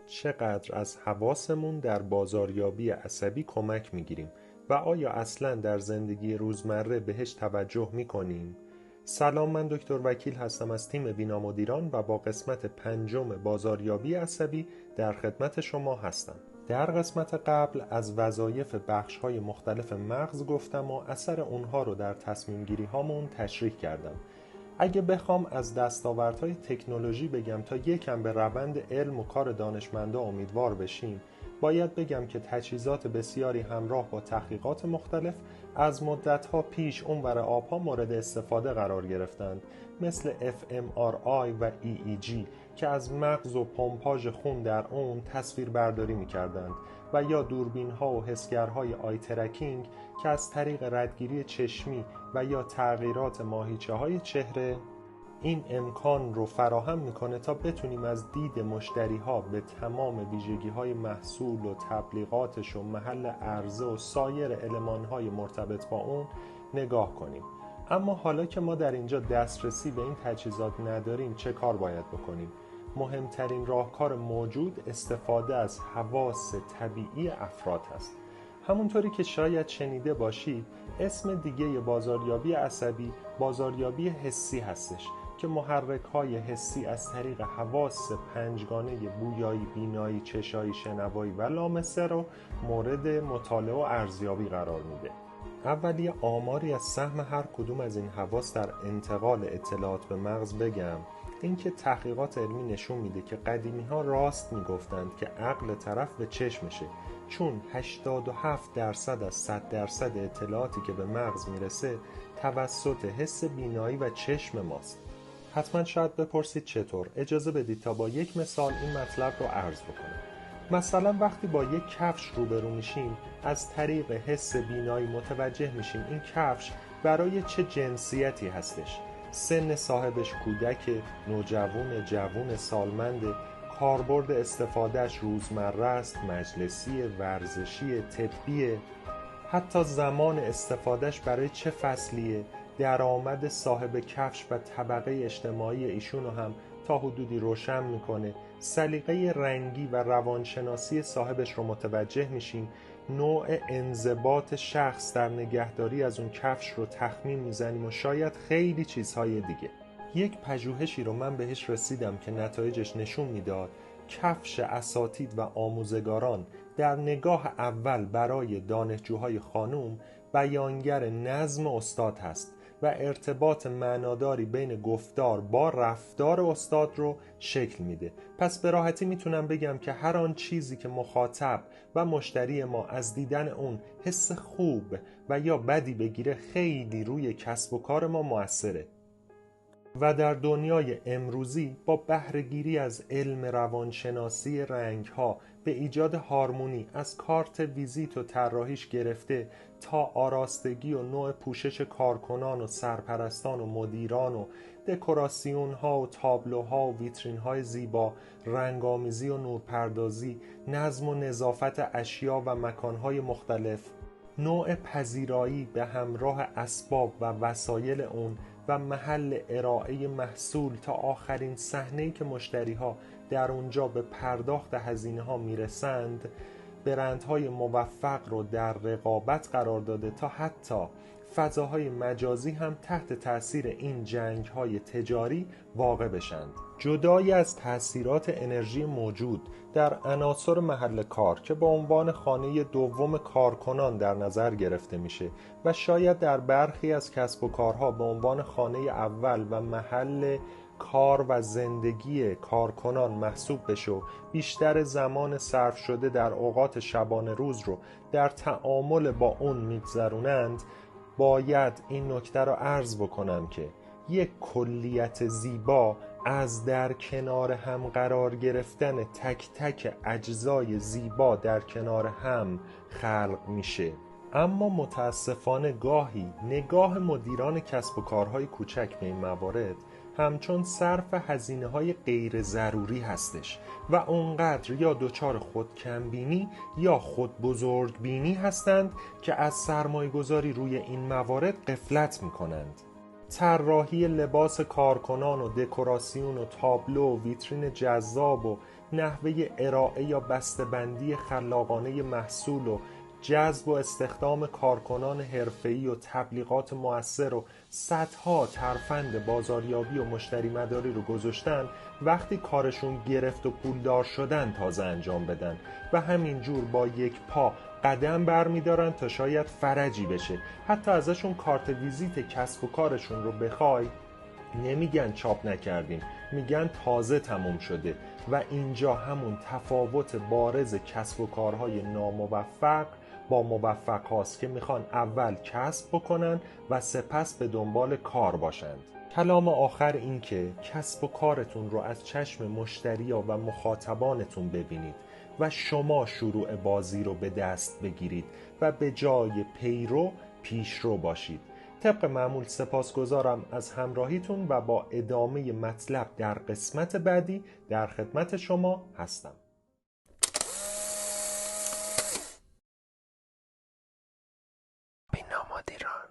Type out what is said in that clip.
چقدر از حواسمون در بازاریابی عصبی کمک میگیریم و آیا اصلاً در زندگی روزمره بهش توجه میکنیم؟ سلام، من دکتر وکیل هستم از تیم بینا مدیران و با قسمت 5 بازاریابی عصبی در خدمت شما هستم. در قسمت قبل از وظایف بخش‌های مختلف مغز گفتم و اثر اونها رو در تصمیم گیری هامون تشریح کردم. اگه بخوام از دستاوردهای تکنولوژی بگم تا یکم به روند علم و کار دانشمندا امیدوار بشیم، باید بگم که تجهیزات بسیاری همراه با تحقیقات مختلف از مدتها پیش اونور آبها مورد استفاده قرار گرفتند، مثل fMRI و EEG که از مغز و پمپاژ خون در اون تصویر برداری می کردند و یا دوربین ها و حسگرهای آی ترکینگ که از طریق ردگیری چشمی و یا تغییرات ماهیچه های چهره این امکان رو فراهم میکنه تا بتونیم از دید مشتری ها به تمام ویژگی های محصول و تبلیغاتش و محل عرضه و سایر المان های مرتبط با اون نگاه کنیم. اما حالا که ما در اینجا دسترسی به این تجهیزات نداریم چه کار باید بکنیم؟ مهمترین راهکار موجود استفاده از حواس طبیعی افراد هست. همونطوری که شاید شنیده باشید، اسم دیگه بازاریابی عصبی بازاریابی حسی هستش که محرک‌های حسی از طریق حواس پنجگانه بویایی، بینایی، چشایی، شنوایی و لامسه رو مورد مطالعه و ارزیابی قرار میده. اول آماری از سهم هر کدوم از این حواس در انتقال اطلاعات به مغز بگم. اینکه تحقیقات علمی نشون میده که قدیمی‌ها راست میگفتند که عقل طرف به چشمشه، چون 87% از 100% اطلاعاتی که به مغز میرسه توسط حس بینایی و چشم ماست. حتما شاید بپرسید چطور؟ اجازه بدید تا با یک مثال این مطلب رو عرض بکنم. مثلا وقتی با یک کفش روبرو میشیم از طریق حس بینایی متوجه میشیم این کفش برای چه جنسیتی هستش، سن صاحبش کودک، نوجوان، جوان، سالمند، کاربرد استفادهش روزمره است، مجلسی، ورزشی، طبیه، حتی زمان استفادهش برای چه فصلیه، درآمد صاحب کفش و طبقه اجتماعی ایشونو هم تا حدودی روشن میکنه، سلیقه رنگی و روانشناسی صاحبش رو متوجه میشیم، نوع انضباط شخص در نگهداری از اون کفش رو تخمین میزنیم و شاید خیلی چیزهای دیگه. یک پژوهشی رو من بهش رسیدم که نتایجش نشون میداد کفش اساتید و آموزگاران در نگاه اول برای دانشجوهای خانم بیانگر نظم استاد هست و ارتباط معناداری بین گفتار با رفتار استاد رو شکل میده. پس به راحتی میتونم بگم که هر آن چیزی که مخاطب و مشتری ما از دیدن اون حس خوب و یا بدی بگیره خیلی روی کسب و کار ما مؤثره. و در دنیای امروزی با بهره‌گیری از علم روانشناسی رنگ‌ها به ایجاد هارمونی از کارت ویزیت و طراحیش گرفته تا آراستگی و نوع پوشش کارکنان و سرپرستان و مدیران و دکوراسیون‌ها و تابلوها و ویترین‌های زیبا، رنگامیزی و نورپردازی، نظم و نظافت اشیا و مکان‌های مختلف، نوع پذیرایی به همراه اسباب و وسایل اون و محل ارائه محصول تا آخرین صحنه‌ای که مشتری‌ها در اونجا به پرداخت هزینه‌ها میرسند، برندهای موفق رو در رقابت قرار داده تا حتی فضاهای مجازی هم تحت تأثیر این جنگ‌های تجاری واقع بشند. جدای از تأثیرات انرژی موجود در عناصر محل کار که به عنوان خانه دوم کارکنان در نظر گرفته میشه و شاید در برخی از کسب و کارها به عنوان خانه اول و محل کار و زندگی کارکنان محسوب بشه و بیشتر زمان صرف شده در اوقات شبانه روز رو در تعامل با اون میگذرونند، باید این نکته رو عرض بکنم که یک کلیت زیبا از در کنار هم قرار گرفتن تک تک اجزای زیبا در کنار هم خلق میشه. اما متاسفانه گاهی نگاه مدیران کسب و کارهای کوچک به این موارد همچون صرف هزینه‌های غیر ضروری هستش و اونقدر یا دچار خودکمبینی یا خود بزرگبینی هستند که از سرمایه‌گذاری روی این موارد غفلت می‌کنند. طراحی لباس کارکنان و دکوراسیون و تابلو و ویترین جذاب و نحوه ارائه یا بسته‌بندی خلاقانه محصول و جذب و استخدام کارکنان حرفه‌ای و تبلیغات مؤثر و صدها ترفند بازاریابی و مشتری مداری رو گذاشتن وقتی کارشون گرفت و پولدار شدن تازه انجام بدن و همینجور با یک پا قدم برمیدارن تا شاید فرجی بشه. حتی ازشون کارت ویزیت کسب و کارشون رو بخوای نمیگن چاپ نکردیم، میگن تازه تموم شده. و اینجا همون تفاوت بارز کسب و کارهای ناموفق با موفق هاست که میخوان اول کسب بکنن و سپس به دنبال کار باشند. کلام آخر این که کسب و کارتون رو از چشم مشتریا و مخاطبانتون ببینید و شما شروع بازی رو به دست بگیرید و به جای پیرو پیشرو باشید. طبق معمول سپاسگزارم از همراهیتون و با ادامه مطلب در قسمت بعدی در خدمت شما هستم. بینام ایران.